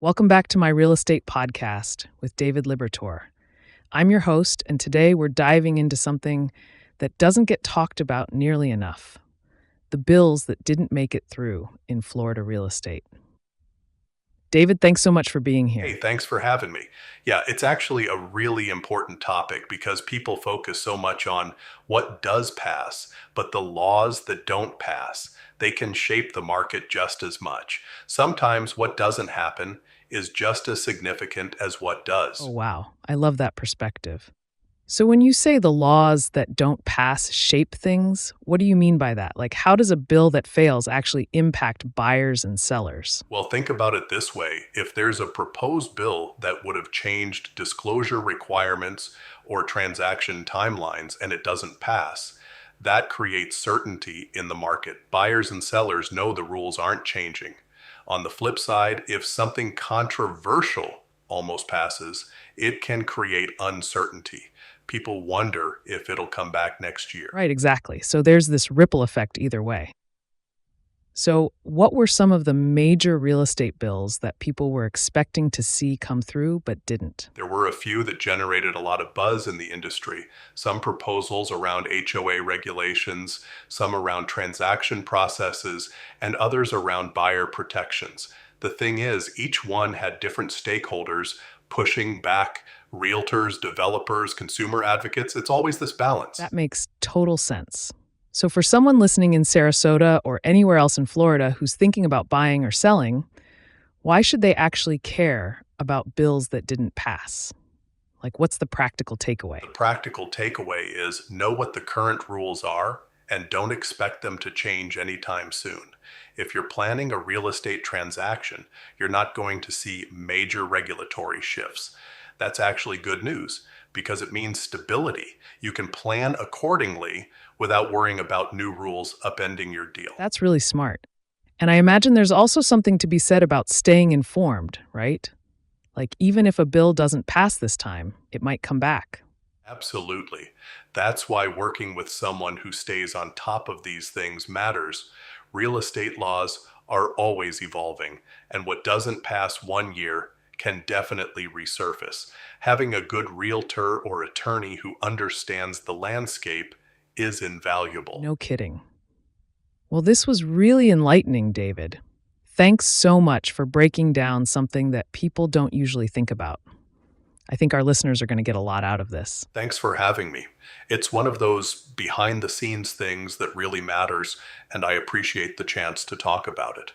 Welcome back to my real estate podcast with David Libertor. I'm your host, and today we're diving into something that doesn't get talked about nearly enough: the bills that didn't make it through in Florida real estate. David, thanks so much for being here. Hey, thanks for having me. Yeah, it's actually a really important topic because people focus so much on what does pass, but the laws that don't pass, they can shape the market just as much. Sometimes what doesn't happen is just as significant as what Oh, does. wow. I love that perspective. So, when you say the laws that don't pass shape things, what do you mean by that? Like, how does a bill that fails actually impact buyers and sellers? Well, think about it this way. If there's a proposed bill that would have changed disclosure requirements or transaction timelines and it doesn't pass, that creates certainty in the market. Buyers and sellers know the rules aren't changing. On the flip side, if something controversial almost passes, it can create uncertainty. People wonder if it'll come back next year. Right, exactly. So, there's this ripple effect either way. So, what were some of the major real estate bills that people were expecting to see come through but didn't? There were a few that generated a lot of buzz in the industry. Some proposals around HOA regulations, some around transaction processes, and others around buyer protections. The thing is, each one had different stakeholders pushing back: realtors, developers, consumer advocates. It's always this balance. That makes total sense. So, for someone listening in Sarasota or anywhere else in Florida who's thinking about buying or selling, why should they actually care about bills that didn't pass? Like, what's the practical takeaway? The practical takeaway is know what the current rules are and don't expect them to change anytime soon. If you're planning a real estate transaction, you're not going to see major regulatory shifts. That's actually good news because it means stability. You can plan accordingly without worrying about new rules upending your deal. That's really smart. And I imagine there's also something to be said about staying informed, right? Like, even if a bill doesn't pass this time, it might come back. Absolutely. That's why working with someone who stays on top of these things matters. Real estate laws are always evolving, and what doesn't pass one year can definitely resurface. Having a good realtor or attorney who understands the landscape is invaluable. No kidding. Well, this was really enlightening, David. Thanks so much for breaking down something that people don't usually think about. I think our listeners are going to get a lot out of this. Thanks for having me. It's one of those behind the scenes things that really matters, and I appreciate the chance to talk about it.